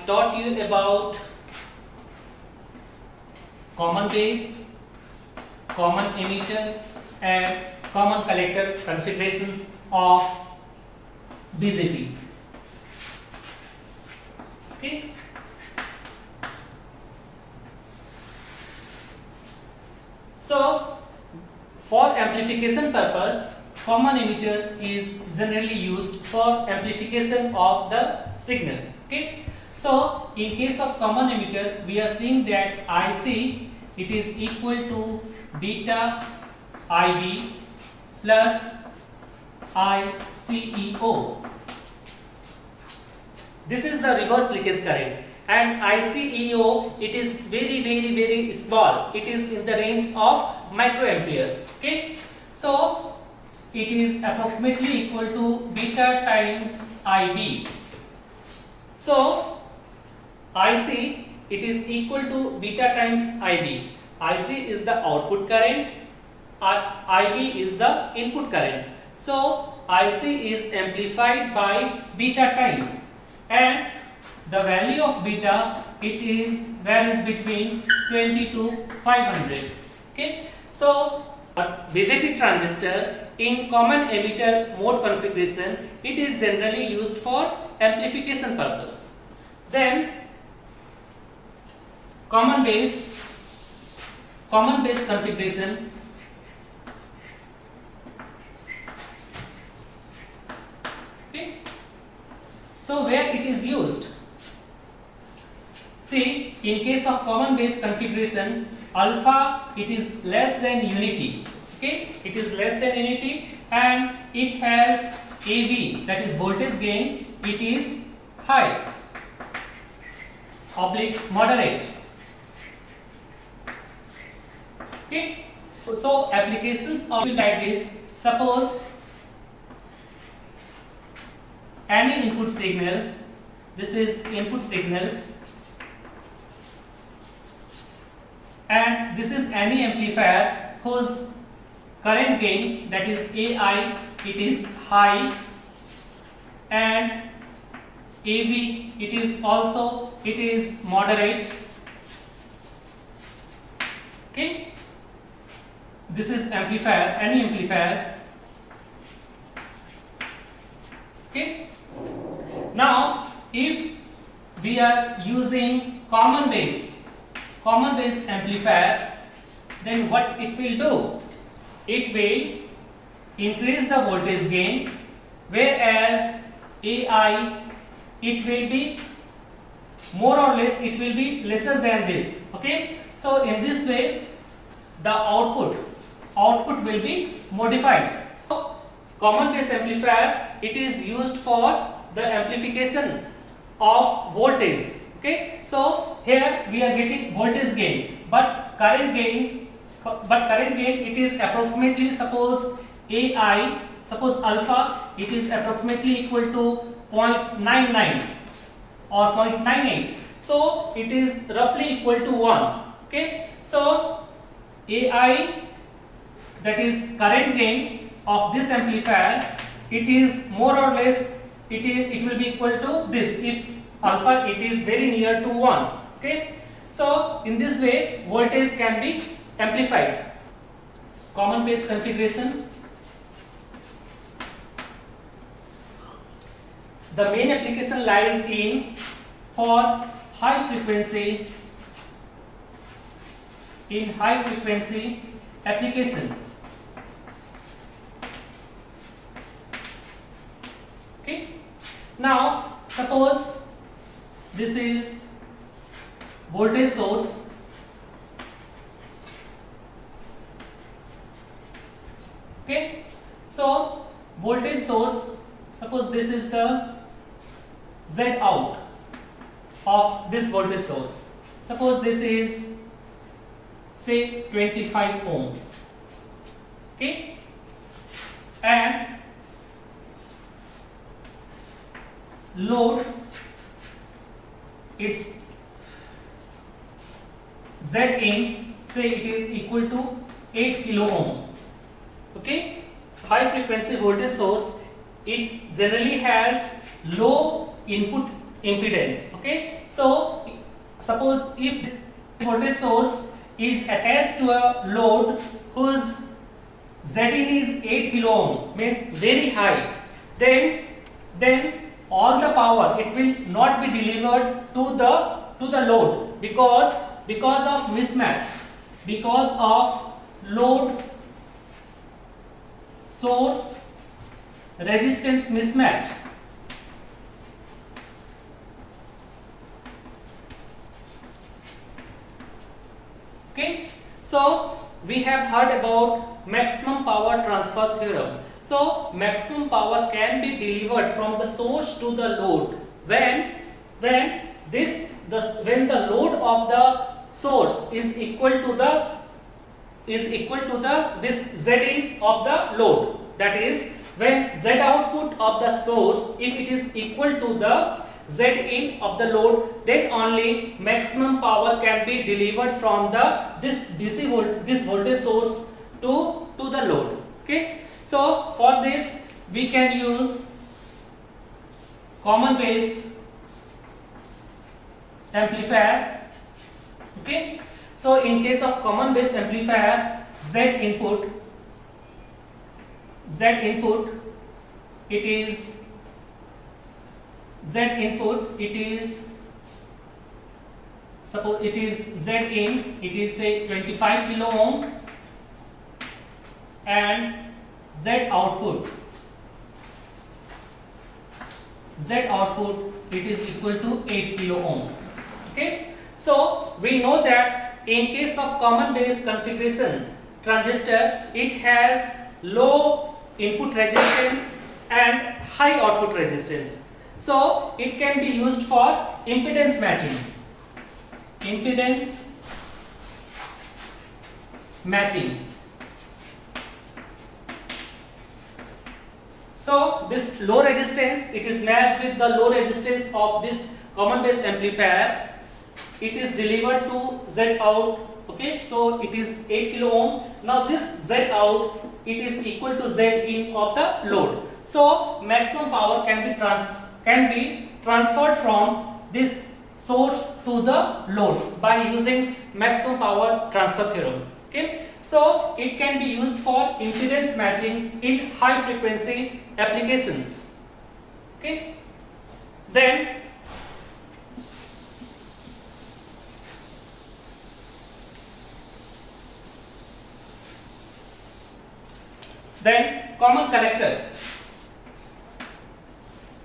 taught you about common base, common emitter and common collector configurations of BJT. Okay. So, for amplification purpose, common emitter is generally used for amplification of the signal. Okay. So, in case of common emitter, we are seeing that IC it is equal to beta IB plus ICEO. This is the reverse leakage current, and ICEO it is very small. It is in the range of microampere. Okay, so it is approximately equal to beta times IB. So IC it is equal to beta times IB. IC is the output current, IB is the input current. So IC is amplified by beta times, and the value of beta it is varies between 20 to 500. Okay, so BJT transistor in common emitter mode configuration it is generally used for amplification purpose. Then common base configuration. Okay, so where it is used, see, in case of common base configuration, alpha it is less than unity. Okay, it is less than unity, and it has AV, that is voltage gain, it is high oblique moderate. Okay, so applications of like this, suppose any input signal, this is input signal, and this is any amplifier whose current gain, that is AI, it is high, and AV it is also it is moderate. Okay, this is amplifier, any amplifier. Okay, now if we are using common base amplifier, then what it will do, it will increase the voltage gain, whereas AI it will be more or less, it will be lesser than this. Okay, so in this way the output will be modified. Common base amplifier it is used for the amplification of voltage. Okay, so here we are getting voltage gain, but current gain it is approximately, suppose AI, suppose alpha it is approximately equal to 0.99 or 0.98, so it is roughly equal to 1. Okay, so AI, that is current gain of this amplifier, it is more or less it will be equal to this if alpha it is very near to 1. Okay, so in this way voltage can be amplified. Common base configuration. The main application lies in for high frequency application. Okay, now suppose this is voltage source. Okay, so voltage source, suppose this is the Z out of this voltage source. Suppose this is say 25 ohm. Okay, and load its Z in, say it is equal to 8 kilo ohm. Okay, high frequency voltage source, it generally has low input impedance. Okay, so suppose if this voltage source is attached to a load whose Zin is 8 kilo ohm, means very high, then all the power it will not be delivered to the load because of mismatch, because of load source resistance mismatch. Okay, so we have heard about maximum power transfer theorem. So maximum power can be delivered from the source to the load when the load of the source is equal to this Zin of the load. That is, when Z output of the source, if it is equal to the Zin of the load, then only maximum power can be delivered from this voltage source to the load. Okay, so for this we can use common base amplifier. Okay, so in case of common base amplifier, Z input it is suppose it is Z in, it is say 25 kilo ohm, and Z output it is equal to 8 kilo ohm. Okay, so we know that in case of common base configuration transistor, it has low input resistance and high output resistance, so it can be used for impedance matching. So this low resistance, it is matched with the low resistance of this common base amplifier. It is delivered to Z out. Okay, so it is 8 kilo ohm. Now this Z out, it is equal to Z in of the load. So maximum power can be transferred from this source to the load by using maximum power transfer theorem. Okay, so it can be used for impedance matching in high frequency applications. Okay, then common collector.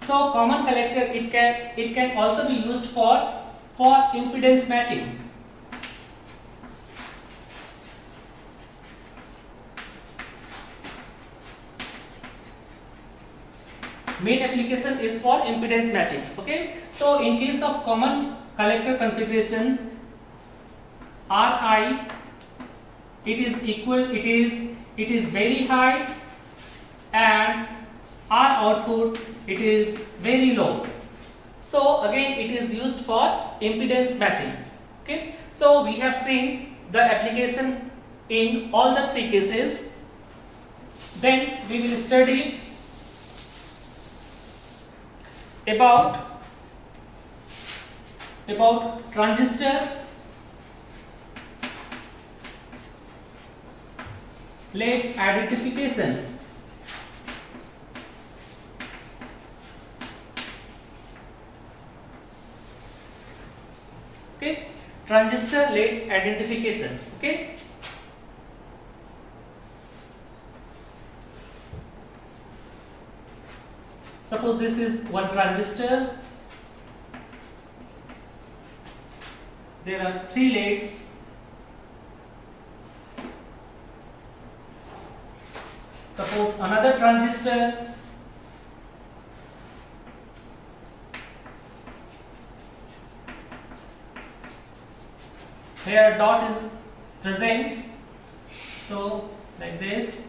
So common collector, it can also be used for impedance matching. Main application is for impedance matching. Okay, so in case of common collector configuration, Ri it is very high, and R output it is very low. So again it is used for impedance matching. Okay, so we have seen the application in all the three cases. Then we will study about transistor late identification. Okay, transistor late identification. Okay, suppose this is one transistor, there are three lates. Suppose another transistor, here dot is present, so like this.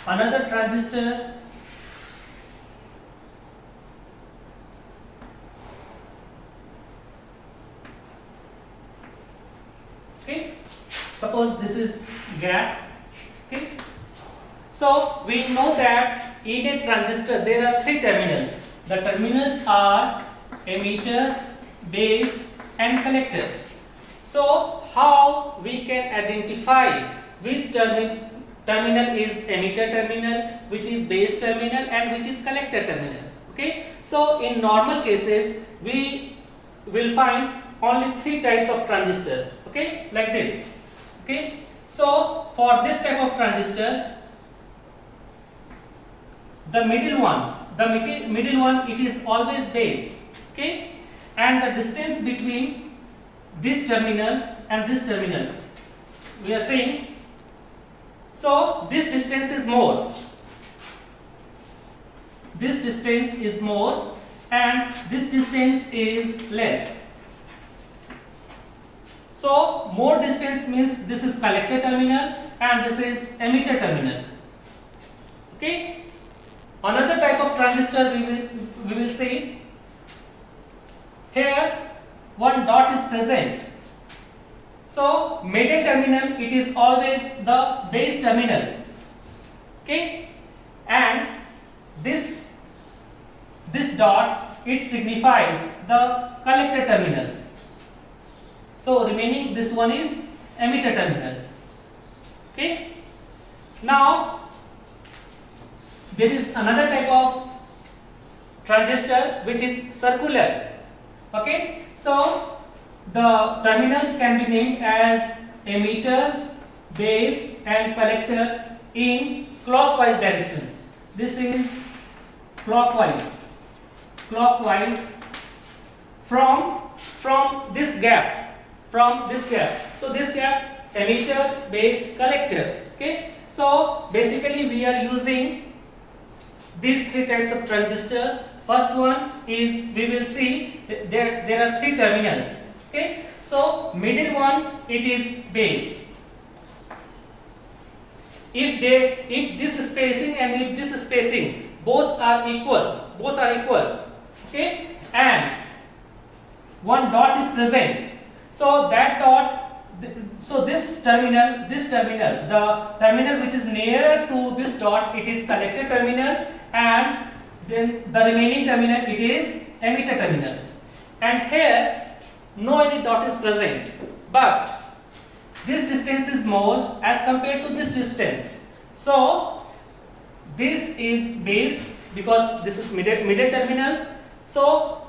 Another transistor, okay, suppose this is gap. Okay, so we know that in a transistor there are three terminals. The terminals are emitter, base and collector. So how we can identify which terminal is emitter terminal, which is base terminal and which is collector terminal? Okay, so in normal cases we will find only three types of transistor. Okay, like this. Okay, so for this type of transistor, the middle one it is always base. Okay, and the distance between this terminal and this terminal, we are saying, so this distance is more, this distance is more and this distance is less. So more distance means this is collector terminal and this is emitter terminal. Okay, another type of transistor we will see. Here one dot is present, so middle terminal it is always the base terminal. Okay, and this dot it signifies the collector terminal. So remaining this one is emitter terminal. Okay, now there is another type of transistor which is circular. Okay, so the terminals can be named as emitter, base and collector in clockwise direction. This is clockwise from this gap, so this gap emitter, base, collector. Okay, so basically we are using these three types of transistor. First one is, we will see there are three terminals. Okay, so middle one it is base. If this spacing and if this spacing both are equal, okay, and one dot is present, so that dot, so this terminal, the terminal which is nearer to this dot, it is collector terminal, and then the remaining terminal it is emitter terminal. And here no any dot is present, but this distance is more as compared to this distance. So this is base because this is middle terminal. So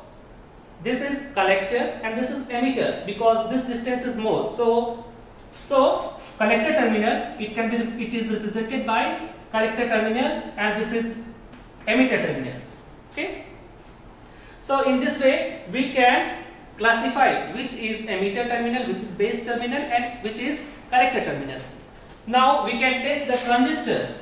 this is collector and this is emitter because this distance is more. So collector terminal it is represented by collector terminal and this is emitter terminal. Okay, so in this way we can classify which is emitter terminal, which is base terminal and which is collector terminal. Now we can test the transistor.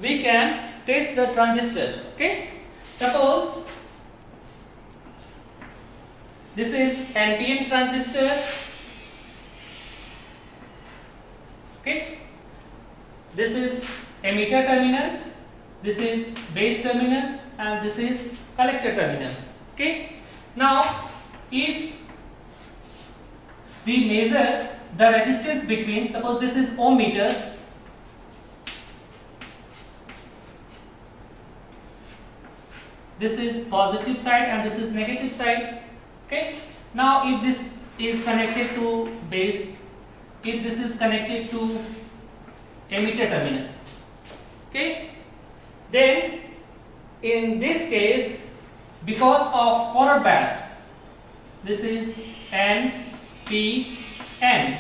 We can test the transistor. Okay, suppose this is NPN transistor. Okay, this is emitter terminal, this is base terminal and this is collector terminal. Okay, now if we measure the resistance between, suppose this is ohm meter, this is positive side and this is negative side. Okay, now if this is connected to base, if this is connected to emitter terminal, okay, then in this case, because of forward bias, this is N, P, N.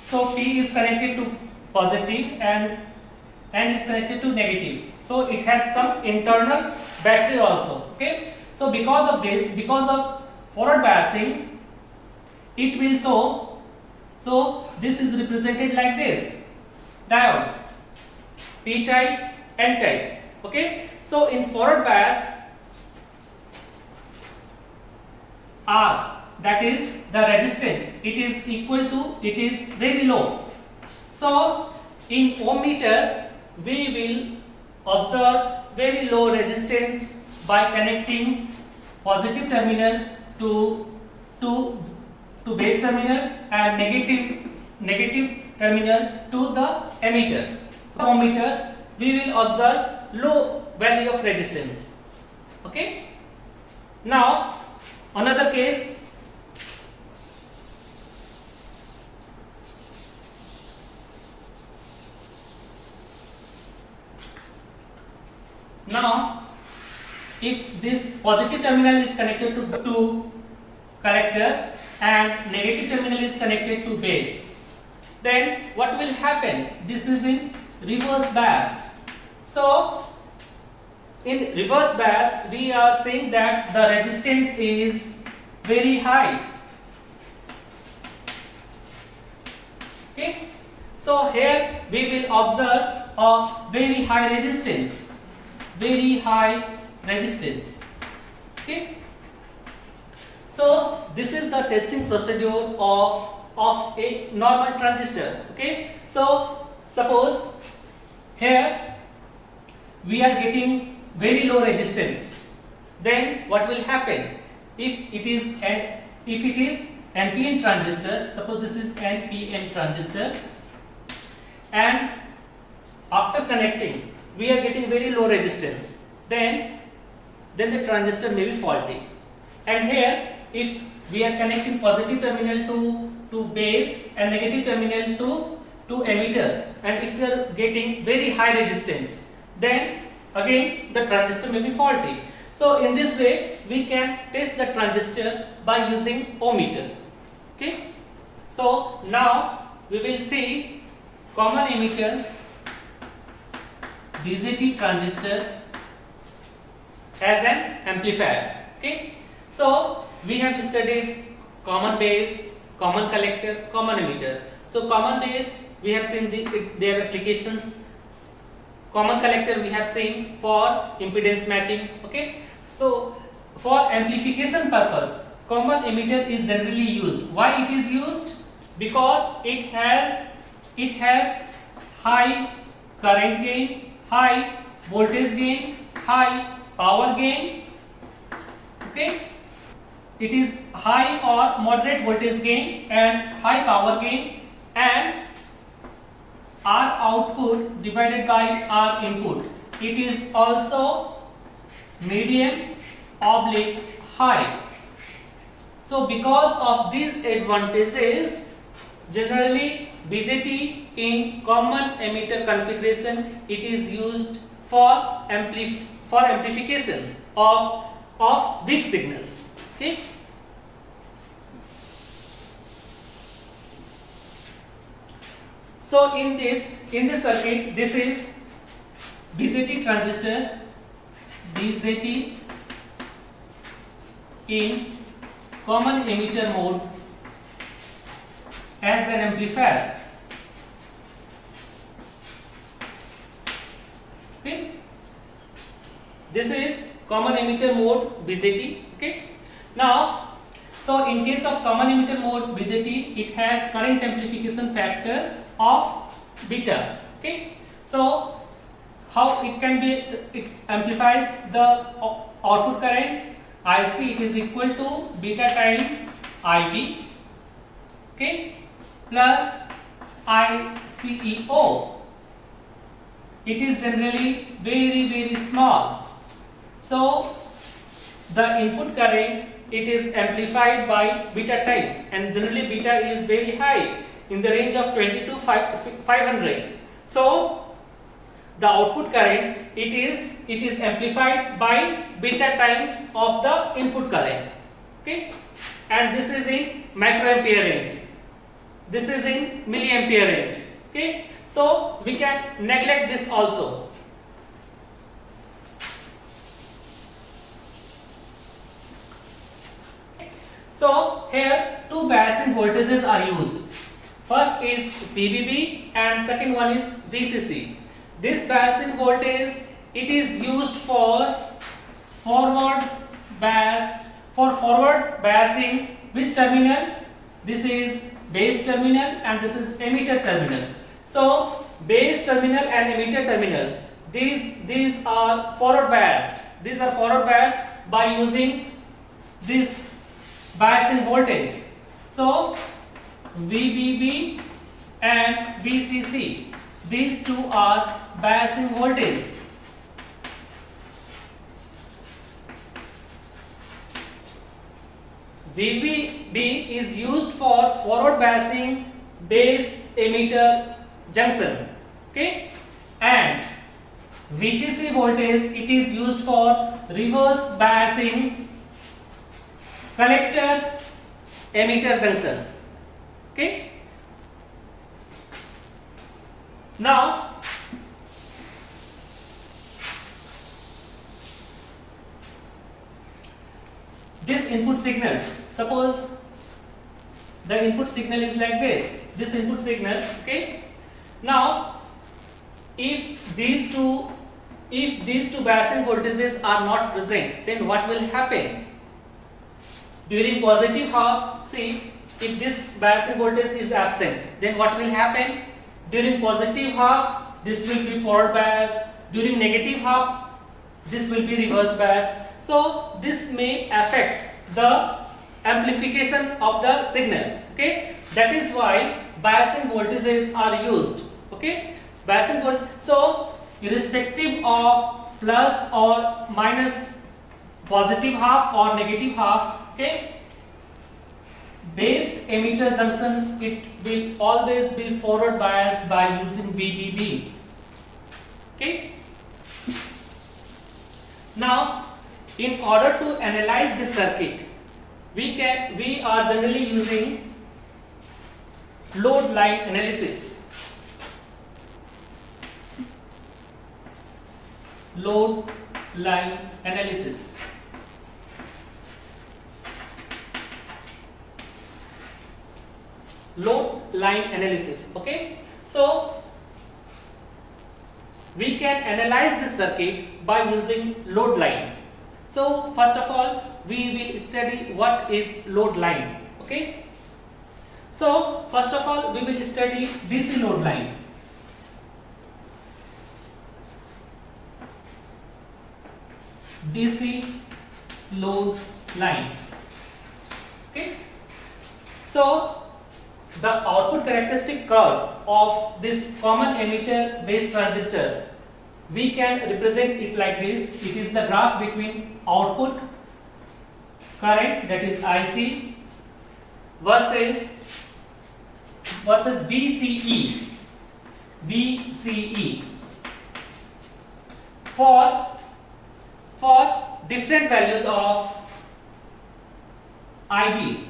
So P is connected to positive and N is connected to negative. So it has some internal battery also. Okay, so because of this, because of forward biasing, it will show. So this is represented like this, diode, P type, N type. Okay, so in forward bias, R, that is the resistance, it is equal to, it is very low. So in ohm meter we will observe very low resistance by connecting positive terminal to to base terminal and negative terminal to the emitter. Ohmmeter, we will observe low value of resistance. Okay. Now another case. Now, if this positive terminal is connected to collector and negative terminal is connected to base, then what will happen? This is in reverse bias. So, in reverse bias, we are saying that the resistance is very high. Okay. So, here we will observe a very high resistance. Very high resistance. Okay. So this is the testing procedure of a normal transistor. Okay. So suppose here we are getting very low resistance. Then what will happen? If it is NPN transistor, suppose this is NPN transistor, and after connecting we are getting very low resistance, then the transistor may be faulty. And here if we are connecting positive terminal to base and negative terminal to emitter, and if we are getting very high resistance, then again the transistor may be faulty. So in this way we can test the transistor by using ohmmeter. Okay. So now we will see common emitter BJT transistor as an amplifier. Okay. So we have studied common base, common collector, common emitter. So common base we have seen their applications. Common collector we have seen for impedance matching. Okay. So for amplification purpose, common emitter is generally used. Why it is used? Because it has high current gain, high voltage gain, high power gain. Okay. It is high or moderate voltage gain and high power gain, and R output divided by R input. It is also medium oblique high. So because of these advantages, generally BJT in common emitter configuration, it is used for amplification of weak signals. Okay. So in this circuit, this is BJT transistor, BJT in common emitter mode as an amplifier. Okay. This is common emitter mode BJT. Okay. Now, so in case of common emitter mode BJT, it has current amplification factor of beta. Okay. So how it can be? It amplifies the output current IC. It is equal to beta times IB. Okay. Plus ICEO. It is generally very small. So the input current, it is amplified by beta times, and generally beta is very high in the range of 20 to 500. So the output current, it is amplified by beta times of the input current. Okay. And this is in microampere range. This is in milliampere range. Okay. So we can neglect this also. So here two biasing voltages are used. First is VBB and second one is VCC. This biasing voltage, it is used for forward bias, biasing which terminal? This is base terminal and this is emitter terminal. So base terminal and emitter terminal, these are forward biased. These are forward biased by using this biasing voltage. So VBB and VCC, these two are biasing voltage. VBB is used for forward biasing base emitter junction, okay, and VCC voltage, it is used for reverse biasing collector emitter junction, okay. Now this input signal, suppose the input signal is like this input signal, okay. Now if these two biasing voltages are not present, then what will happen? During positive half, see, if this biasing voltage is absent, then what will happen? During positive half, this will be forward bias. During negative half, this will be reverse bias. So this may affect the amplification of the signal, okay. That is why biasing voltages are used, okay. Biasing voltage. So irrespective of plus or minus, positive half or negative half, okay, base emitter junction, it will always be forward biased by using VBB, okay. Now in order to analyze this circuit, we are generally using load line analysis. Load line analysis. Load line analysis, okay. So we can analyze this circuit by using load line. So first of all, we will study what is load line, okay. So first of all, we will study DC load line. DC load line, okay. So the output characteristic curve of this common emitter base transistor, we can represent it like this. It is the graph between output current, that is IC, versus VCE for different values of IB.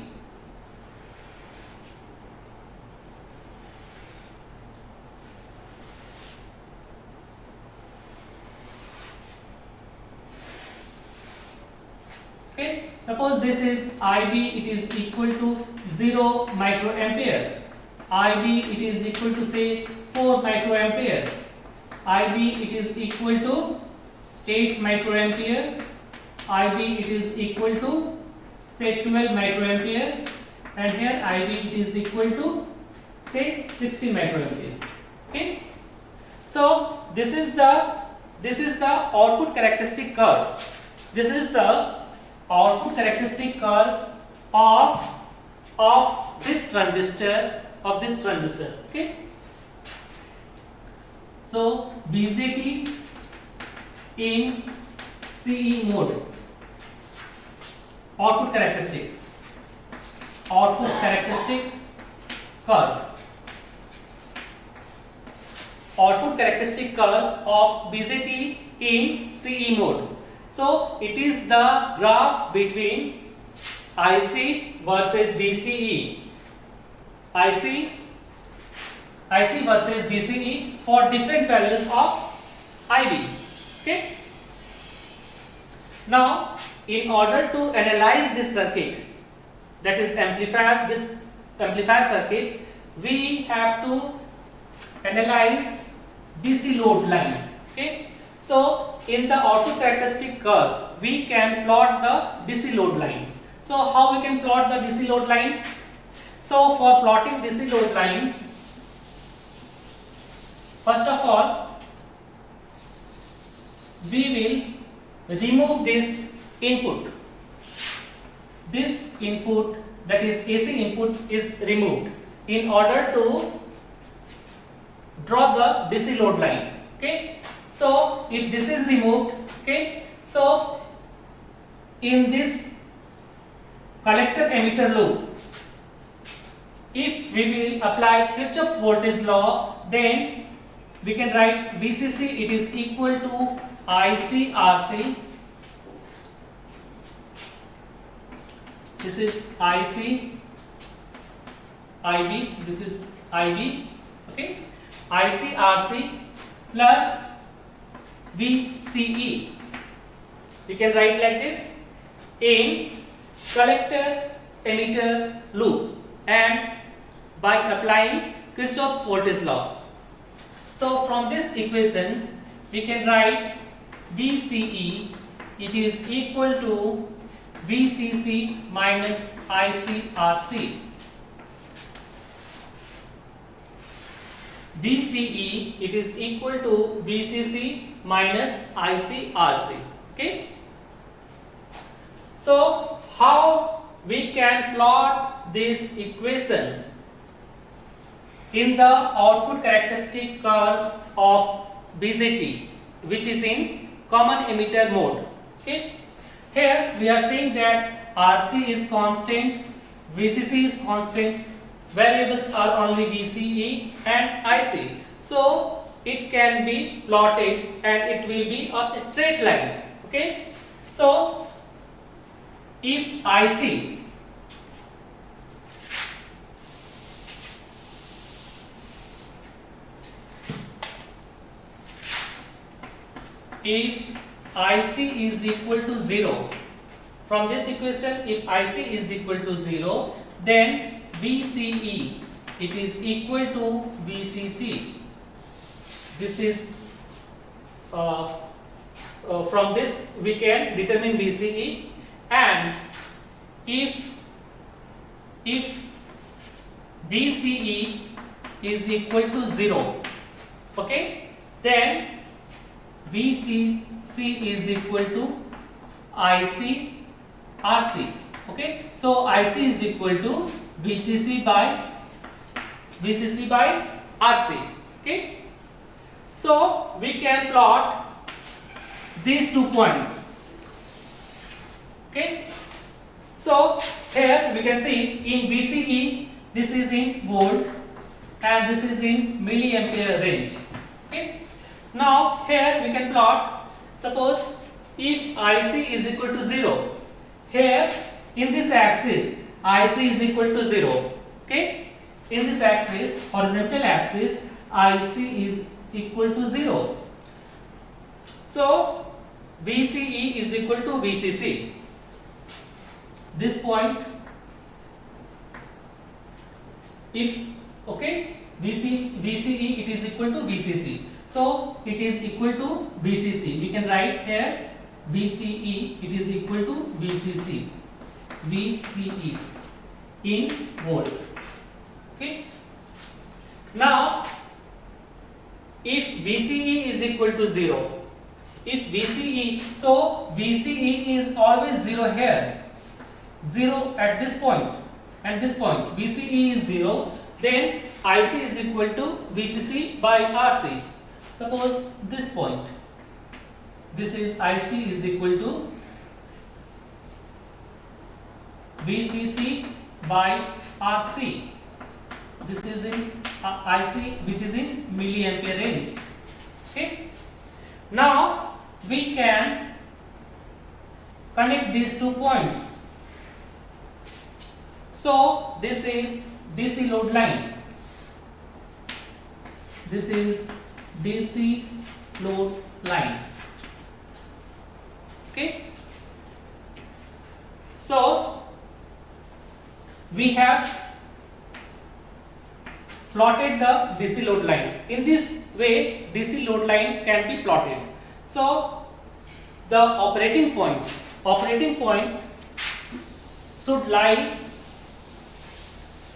Okay, suppose this is IB, it is equal to 0 microampere. IB, it is equal to say 4 microampere. IB, it is equal to 8 microampere. IB, it is equal to say 12 microampere, and here IB, it is equal to say 60 microampere. Okay, so this is the output characteristic curve. This is the output characteristic curve of this transistor, okay. So BJT in CE mode, output characteristic curve, output characteristic curve of BJT in CE mode. So it is the graph between IC versus VCE, IC versus VCE for different values of IB, okay. Now in order to analyze this circuit, that is amplifier circuit, we have to analyze DC load line, okay. So in the output characteristic curve, we can plot the DC load line. So how we can plot the DC load line? So for plotting DC load line, first of all, we will remove this input. This input, that is AC input, is removed in order to draw the DC load line. Okay, so if this is removed, okay, so in this collector emitter loop, if we will apply Kirchhoff's voltage law, then we can write VCC, it is equal to ICRC. This is IC, IB, this is IB, okay, ICRC plus VCE. We can write like this in collector emitter loop and by applying Kirchhoff's voltage law. So from this equation we can write VCE, it is equal to VCC minus ICRC. VCE, it is equal to VCC minus ICRC. Okay. So how we can plot this equation in the output characteristic curve of BJT, which is in common emitter mode. Okay. Here we are saying that RC is constant, VCC is constant, variables are only VCE and IC. So it can be plotted and it will be a straight line. Okay. So if IC is equal to 0, from this equation if IC is equal to 0, then VCE, it is equal to VCC. This is from this we can determine VCE, and if VCE is equal to 0, okay, then VCC is equal to ICRC. Okay, so IC is equal to VCC by RC. Okay, so we can plot these 2 points. Okay, so here we can see in VCE this is in volt and this is in milliampere range. Okay, now here we can plot, suppose if IC is equal to 0, here in this axis IC is equal to 0. Okay, in this axis, horizontal axis, IC is equal to 0. So VCE is equal to VCC. This point, if okay, VCE it is equal to VCC. So it is equal to VCC. We can write here VCE, it is equal to VCC. VCE in volt. Okay. Now, if VCE is equal to 0, if VCE, so VCE is always 0 here, 0 at this point and this point, VCE is 0, then IC is equal to VCC by RC. Suppose this point, this is IC is equal to VCC by RC. This is in IC, which is in milliampere range. Okay. Now we can connect these 2 points. So this is DC load line. This is DC load line. Okay. So we have plotted the DC load line. In this way, DC load line can be plotted. So the operating point should lie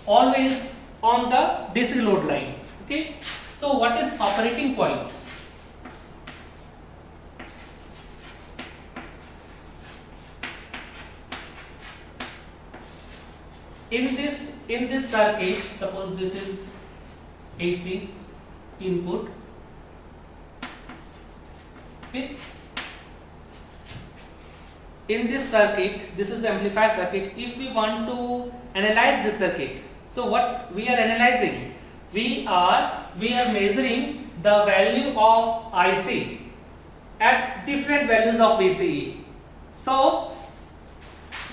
always on the DC load line. Okay. So what is operating point? in this circuit, suppose this is AC input. Okay. In this circuit, this is amplifier circuit. If we want to analyze this circuit, so what we are analyzing, we are measuring the value of IC at different values of VCE. So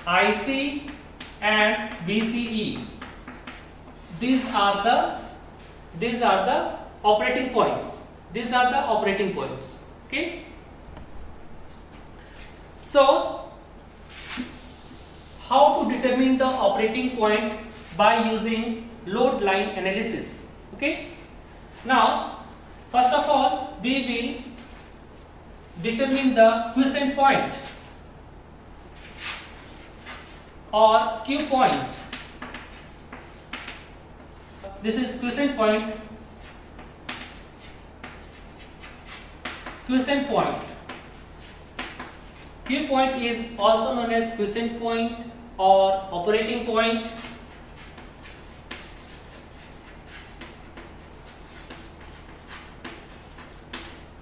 IC and VCE, these are the operating points. These are the operating points. Okay. So how to determine the operating point by using load line analysis. Okay. Now, first of all, we will determine the quiescent point or Q point. This is quiescent point. Quiescent point. Q point is also known as quiescent point or operating point.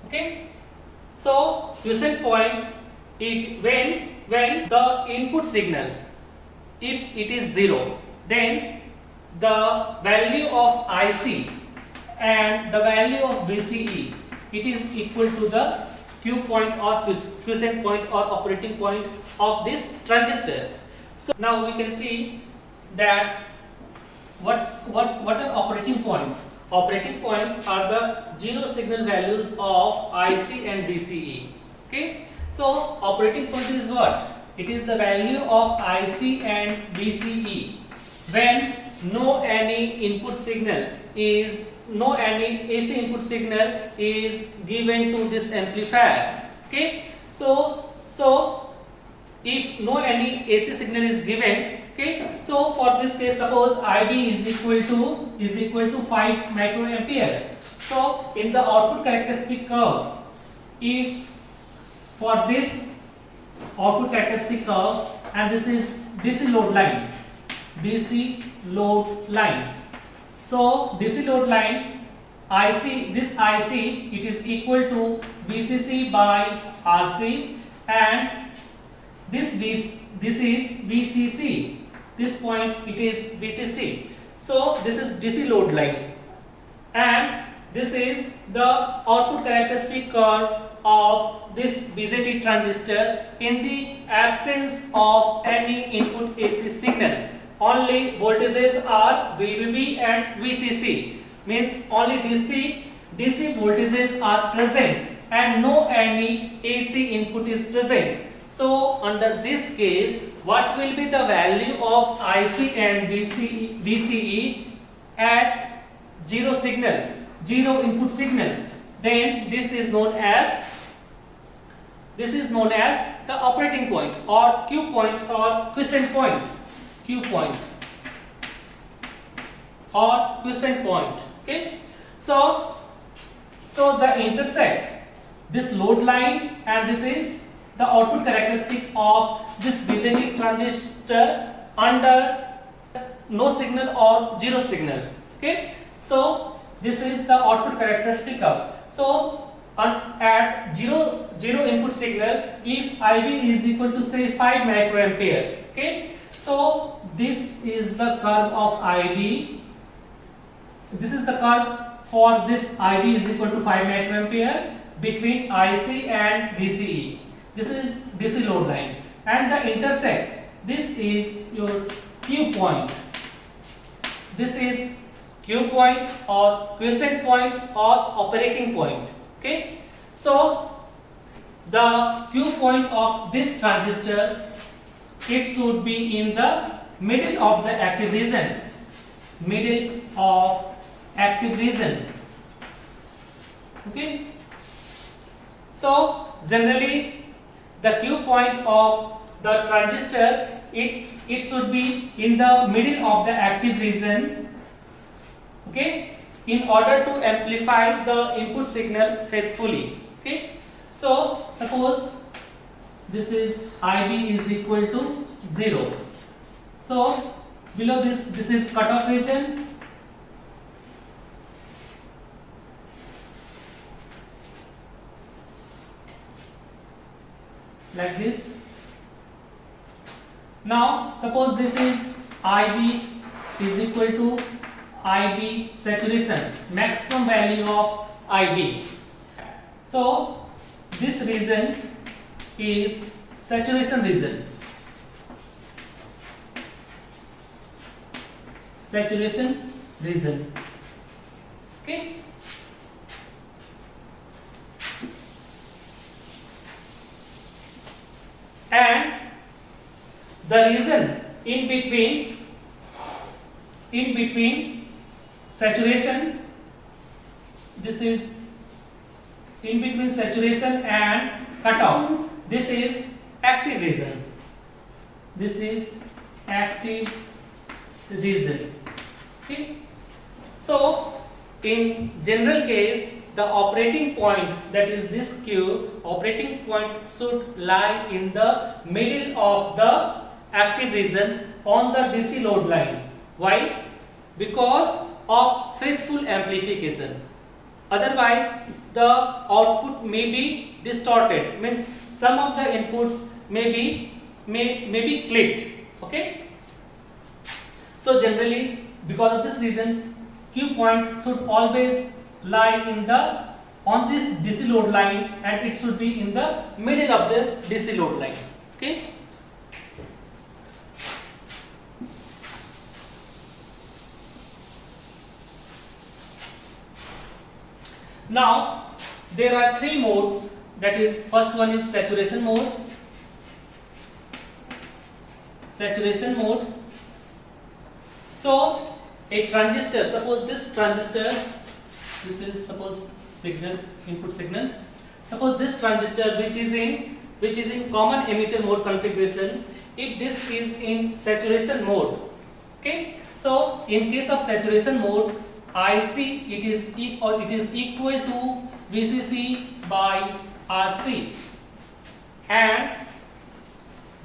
Okay. So quiescent point, it when the input signal, if it is 0, then the value of IC and the value of VCE, it is equal to the Q point or quiescent point or operating point of this transistor. So now we can see that what are operating points? Operating points are the zero signal values of IC and VCE. Okay. So operating point is what? It is the value of IC and VCE when no any AC input signal is given to this amplifier. Okay. So if no any AC signal is given, okay, so for this case, suppose IB is equal to 5 microampere. So in the output characteristic curve, if for this output characteristic curve, and this is DC load line, so DC load line, this IC, it is equal to VCC by RC, and this is VCC. This point, it is VCC. So this is DC load line, and this is the output characteristic curve of this BJT transistor in the absence of any input AC signal. Only voltages are VBB and VCC, means only DC voltages are present and no any AC input is present. So under this case, what will be the value of IC and VCE at zero input signal? Then this is known as the operating point or Q point or quiescent point. Q point or quiescent point. Okay. So the intersect this load line, and this is the output characteristic of this BJT transistor under no signal or zero signal. Okay. So this is the output characteristic of. So at zero input signal, if IB is equal to say 5 microampere. Okay. So this is the curve of IB. This is the curve for this IB is equal to 5 microampere between IC and VCE. This is DC load line, and the intersect, this is your Q point. This is Q point or quiescent point or operating point. Okay. So the Q point of this transistor, it should be in the middle of the active region. Okay. So generally the Q point of the transistor, it should be in the middle of the active region. Okay, in order to amplify the input signal faithfully. Okay. So suppose this is IB is equal to 0. So Below this is cutoff region. Like this. Now suppose this is IB is equal to IB saturation, maximum value of IB. So this region is saturation region. Saturation region. Okay. And the region in between saturation, this is in between saturation and cutoff, this is active region. This is active region. Okay. So in general case, the operating point, that is this Q, operating point should lie in the middle of the active region on the DC load line. Why? Because of faithful amplification. Otherwise the output may be distorted, means some of the inputs may be clipped. Okay. So generally, because of this reason, Q point should always lie in the on this DC load line, and it should be in the middle of the DC load line. Okay. Now there are three modes, that is, first one is saturation mode. Saturation mode. So a transistor, suppose this transistor, this is suppose signal, input signal. Suppose this transistor which is in common emitter mode configuration, if this is in saturation mode. Okay. So in case of saturation mode, IC it is equal to VCC by RC, and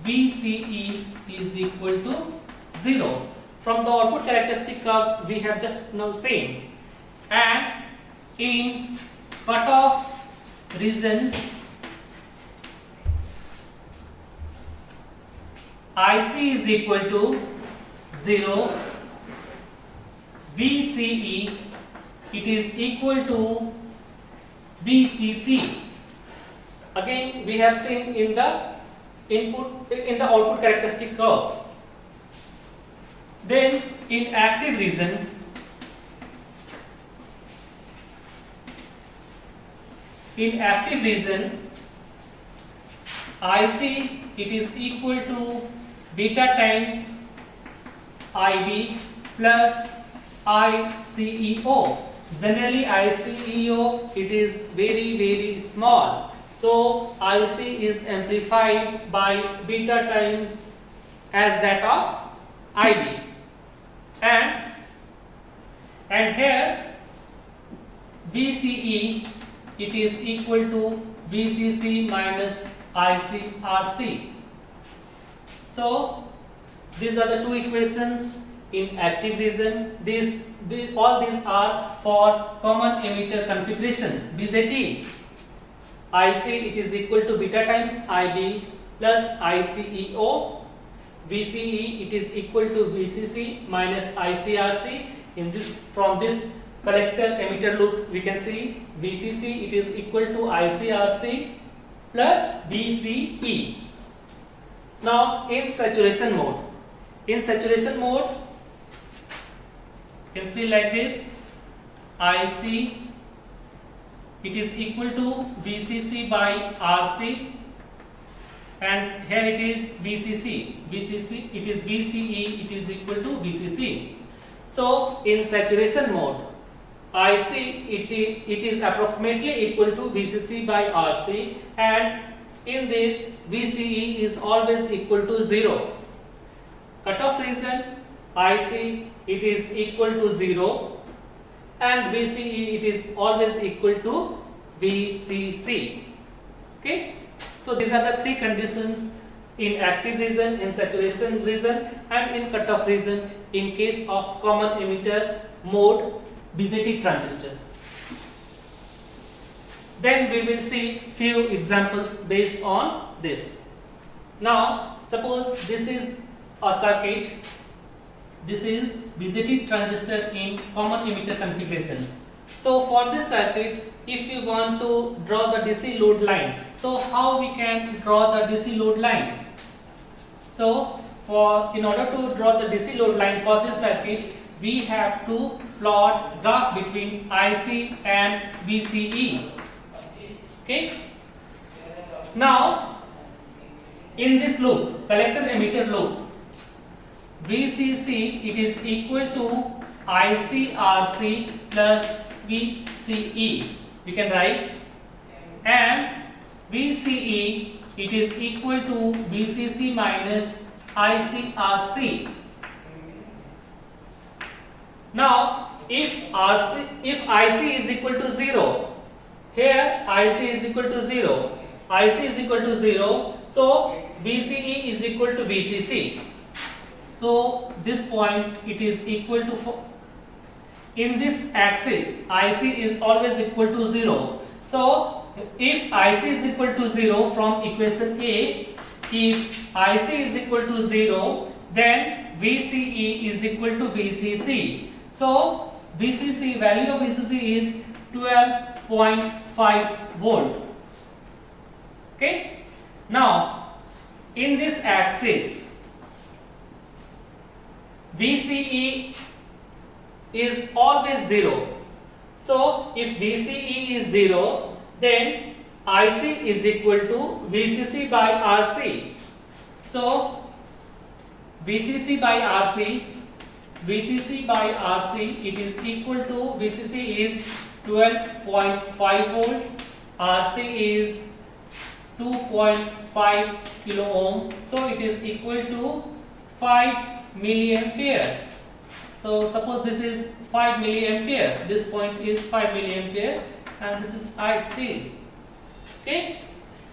VCE is equal to 0. From the output characteristic curve we have just now seen. And in cutoff region, IC is equal to 0, VCE it is equal to VCC. Again we have seen in the output characteristic curve. Then in active region, IC it is equal to beta times IB plus ICEO. Generally ICEO it is very small, so IC is amplified by beta times as that of IB, and here VCE it is equal to VCC minus ICRC. So these are the two equations in active region. All these are for common emitter configuration, BJT. IC it is equal to beta times IB plus ICEO. VCE it is equal to VCC minus ICRC. From this collector emitter loop we can see VCC it is equal to ICRC plus VCE. Now in saturation mode, you can see like this, IC it is equal to VCC by RC, and here it is VCC it is VCE it is equal to VCC. So in saturation mode, IC it is approximately equal to VCC by RC, and in this VCE is always equal to 0. Cutoff region, IC it is equal to 0, and VCE it is always equal to VCC. Okay. So these are the three conditions in active region, in saturation region, and in cutoff region in case of common emitter mode BJT transistor. Then we will see few examples based on this. Now suppose this is a circuit, this is BJT transistor in common emitter configuration. So for this circuit, if you want to draw the DC load line, so how we can draw the DC load line? So in order to draw the DC load line for this circuit, we have to plot graph between IC and VCE. Okay. Now in this loop, collector emitter loop, VCC, it is equal to ICRC plus VCE, we can write, and VCE, it is equal to VCC minus ICRC. Now if IC is equal to 0, here IC is equal to 0, IC is equal to 0, so VCE is equal to VCC. So this point, it is equal to, in this axis IC is always equal to 0. So if IC is equal to 0 from equation A, if IC is equal to 0, then VCE is equal to VCC. So VCC, value of VCC is 12.5 volt. Okay. Now in this axis, VCE is always 0. So if VCE is 0, then IC is equal to VCC by RC. So VCC by RC, it is equal to, VCC is 12.5 volt, RC is 2.5 kilo ohm, so it is equal to 5 milliampere. So suppose this is 5 milliampere, this point is 5 milliampere, and this is IC. Okay.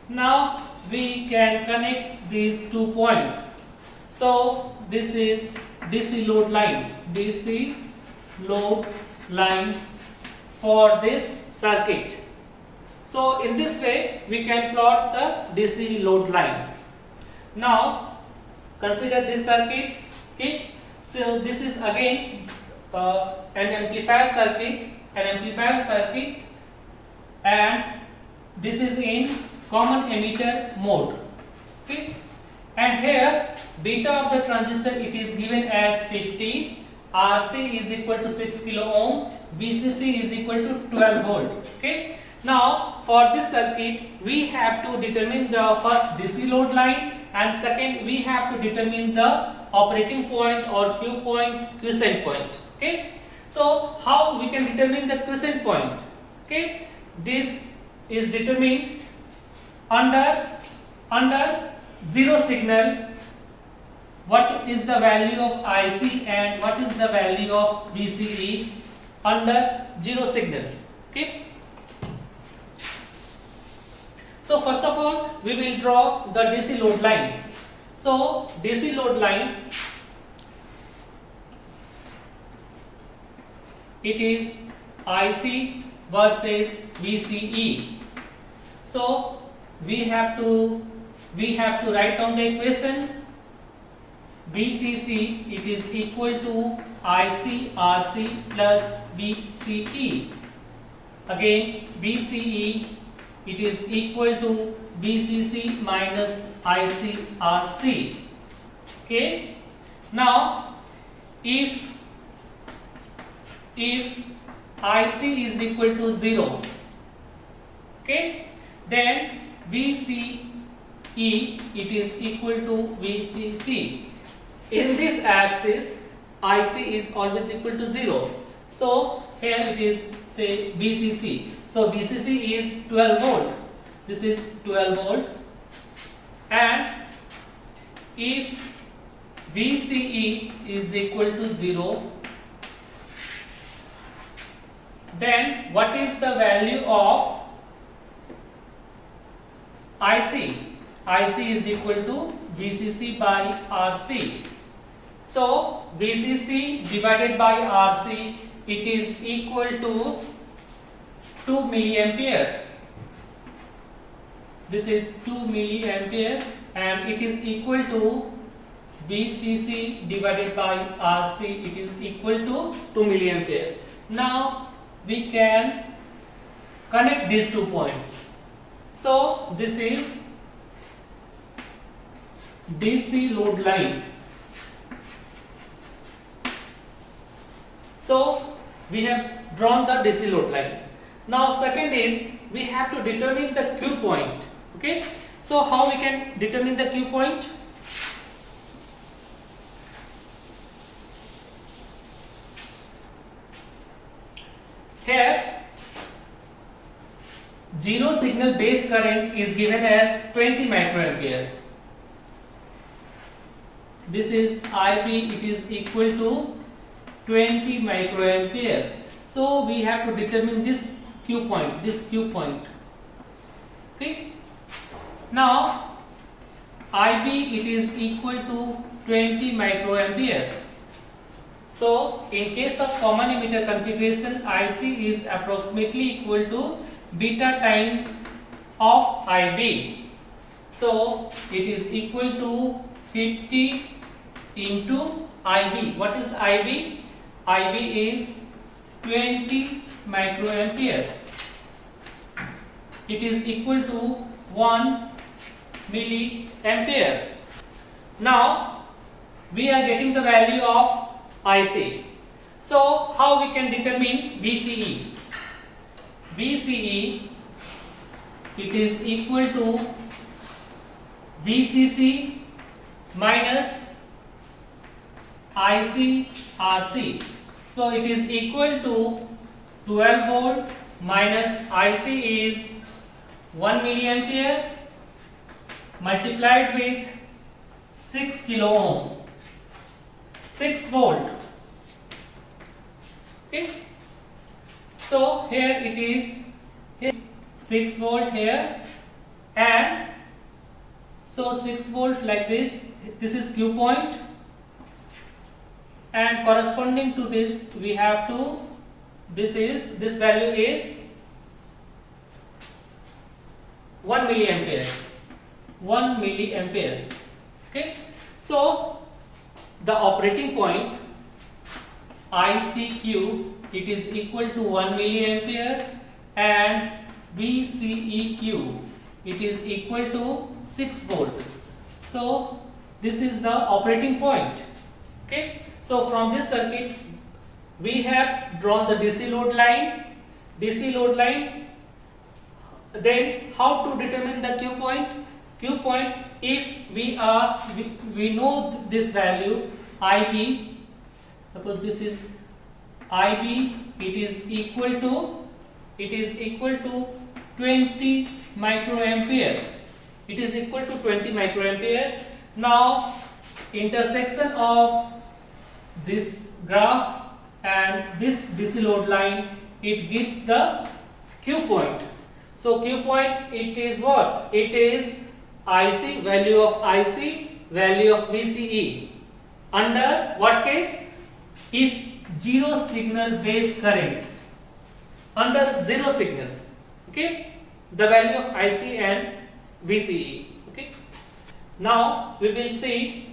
Now we can connect these 2 points. So this is DC load line, DC load line for this circuit. So in this way we can plot the DC load line. Now consider this circuit. Okay. So this is again an amplifier circuit, and this is in common emitter mode. Okay. And here beta of the transistor, it is given as 50, RC is equal to 6 kilo ohm, VCC is equal to 12 volt. Okay. Now for this circuit we have to determine the first DC load line, and second we have to determine the operating point or Q point, quiescent point. Okay. So how we can determine the quiescent point? Okay. This is determined under zero signal. What is the value of IC and what is the value of VCE under zero signal? Okay. So first of all we will draw the DC load line. So DC load line, it is IC versus VCE. So we have to write down the equation. VCC, it is equal to ICRC plus VCE. Again VCE, it is equal to VCC minus ICRC. Okay. Now if IC is equal to 0, okay, then VCE, it is equal to VCC. In this axis IC is always equal to 0, so here it is, say, VCC. So VCC is 12 volt, this is 12 volt, and if VCE is equal to 0, then what is the value of IC? IC is equal to VCC by RC. So VCC divided by RC, it is equal to 2 milliampere. This is 2 milliampere and it is equal to VCC divided by RC, it is equal to 2 milliampere. Now we can connect these 2 points. So this is DC load line. So we have drawn the DC load line. Now second is we have to determine the Q point. Okay. So how we can determine the Q point? Here zero signal base current is given as 20 microampere. This is IB, it is equal to 20 microampere. So we have to determine this Q point, okay. Now IB, it is equal to 20 microampere. So in case of common emitter configuration, IC is approximately equal to beta times of IB. So it is equal to 50 into IB. What is IB? IB is 20 microampere. It is equal to 1 milliampere. Now we are getting the value of IC. So how we can determine VCE? VCE, it is equal to VCC minus IC RC. So it is equal to 12 volt minus IC is 1 milliampere multiplied with 6 kilo ohm, 6 volt. Okay. So here it is 6 volt here, and so 6 volt like this. This is Q point, and corresponding to this we have to, this value is 1 milliampere. 1 milliampere. Okay. So the operating point ICQ, it is equal to 1 milliampere, and VCEQ, it is equal to 6 volt. So this is the operating point. Okay. So from this circuit we have drawn the DC load line. Then how to determine the Q point? Q point, if we know this value IB, suppose this is IB, it is equal to 20 microampere. It is equal to 20 microampere. Now intersection of this graph and this DC load line, it gives the Q point. So Q point, it is what? It is IC, value of IC, value of VCE. Under what case? If zero signal base current. Under zero signal, okay, the value of IC and VCE. Okay. Now we will see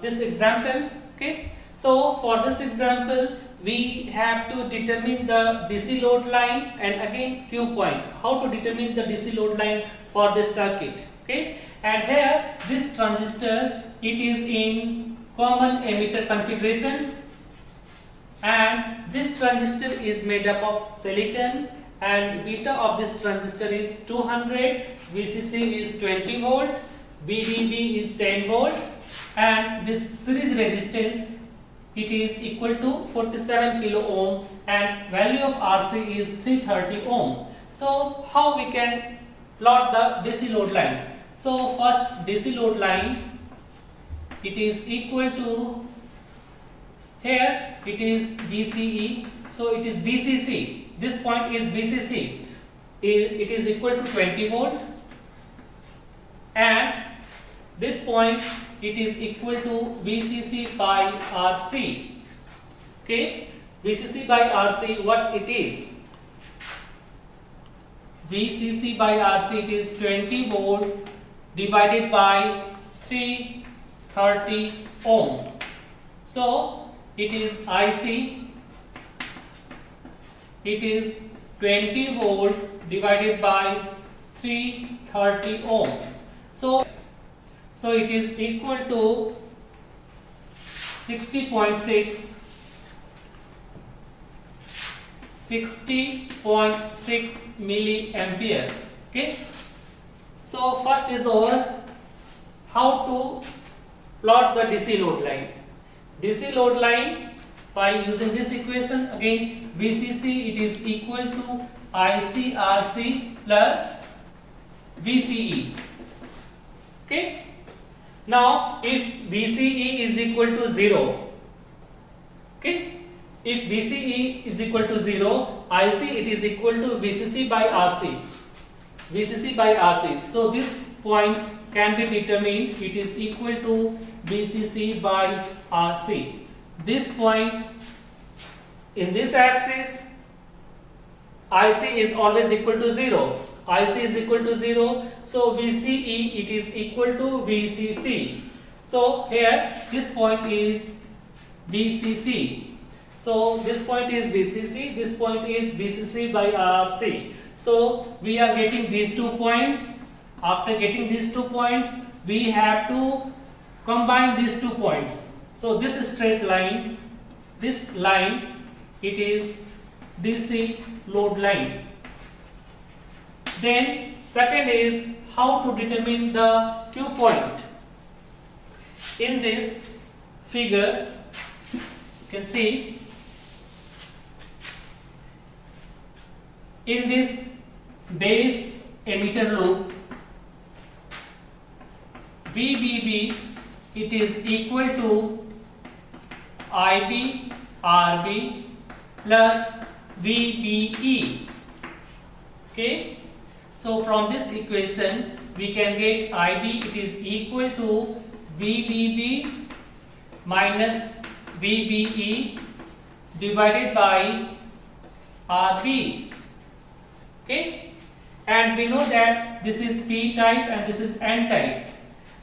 this example. Okay. So for this example, we have to determine the DC load line and again Q point. How to determine the DC load line for this circuit? Okay. And here this transistor, it is in common emitter configuration, and this transistor is made up of silicon, and beta of this transistor is 200, VCC is 20 volt, VDB is 10 volt, and this series resistance, it is equal to 47 kilo ohm, and value of RC is 330 ohm. So how we can plot the DC load line? So first DC load line, it is equal to, here it is VCE, so it is VCC, this point is VCC, it is equal to 20 volt, point it is equal to VCC by RC. Okay, VCC by RC, what it is? VCC by RC, it is 20 volt divided by 330 ohm. So it is IC, it is 20 volt divided by 330 ohm. So it is equal to 60.6 milliampere. Okay, so first is over how to plot the DC load line. DC load line, by using this equation, again VCC it is equal to ICRC plus VCE. Okay, now if VCE is equal to 0, okay, if VCE is equal to 0, IC it is equal to VCC by RC. VCC by RC. So this point can be determined, it is equal to VCC by RC. This point in this axis, IC is always equal to 0. IC is equal to 0. So VCE it is equal to VCC. So here this point is VCC. So this point is VCC, this point is VCC by RC. So we are getting these 2 points. After getting these 2 points, we have to combine these 2 points. So this straight line, this line, it is DC load line. Then second is how to determine the Q point. In this figure, you can see in this base emitter loop, VBB it is equal to IB RB plus VBE. Okay, so from this equation we can get IB it is equal to VBB minus VBE divided by RB. Okay, and we know that this is P type and this is N type,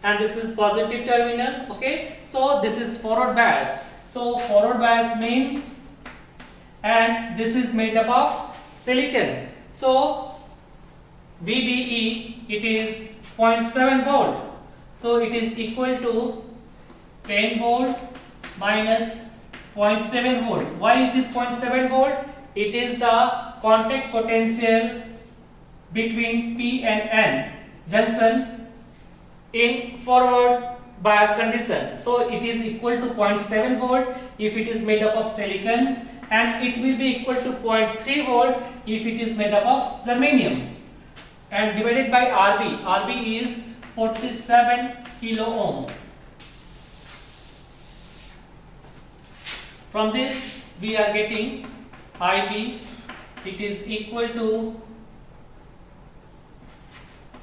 and this is positive terminal. Okay, so this is forward biased. So forward bias means, and this is made up of silicon. So VBE it is 0.7 volt. So it is equal to 10 volt minus 0.7 volt. Why is this 0.7 volt? It is the contact potential between P and N junction in forward bias condition. So it is equal to 0.7 volt if it is made up of silicon, and it will be equal to 0.3 volt if it is made up of germanium, and divided by RB. RB is 47 kilo ohm. From this we are getting IB it is equal to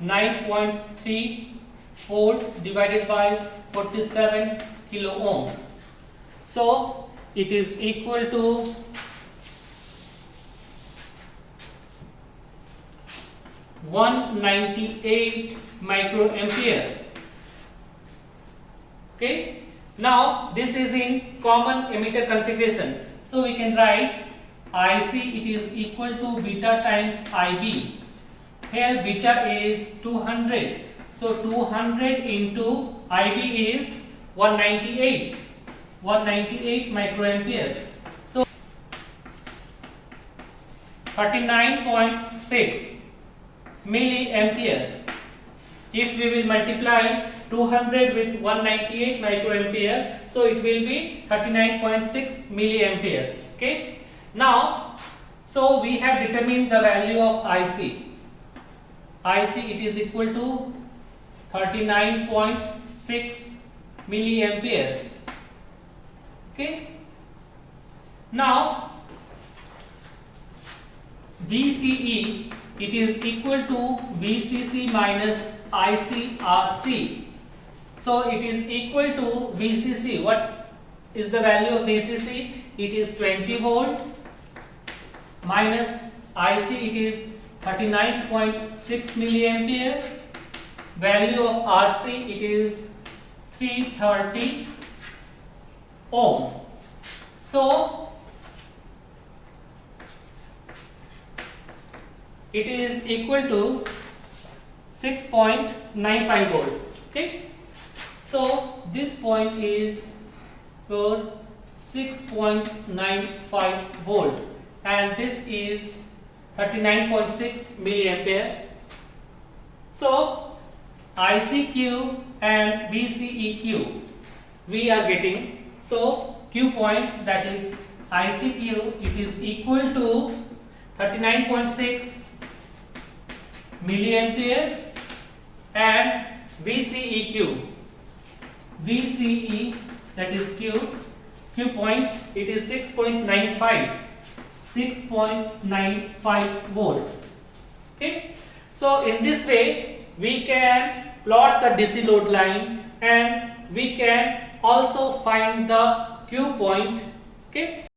9.3 volt divided by 47 kilo ohm. So it is equal to 198 microampere. Okay, now this is in common emitter configuration. So we can write IC it is equal to beta times IB. Here beta is 200. So 200 into IB is 198 microampere. So 39.6 milliampere. If we will multiply 200 with 198 microampere, so it will be 39.6 milliampere. Okay. Now, so we have determined the value of IC. IC it is equal to 39.6 milliampere. Okay. Now VCE it is equal to VCC minus ICRC. So it is equal to VCC. What is the value of VCC? It is 20 volt minus IC, it is 39.6 milliampere. Value of RC, it is 330 ohm. So it is equal to 6.95 volt. Okay, so this point is for 6.95 volt, and this is 39.6 milliampere. So ICQ and VCEQ we are getting. So Q point, that is ICQ, it is equal to 39.6 milliampere, and VCEQ, VCE, that is Q point, it is 6.95 volt. Okay, so in this way we can plot the DC load line, and we can also find the Q point. Okay.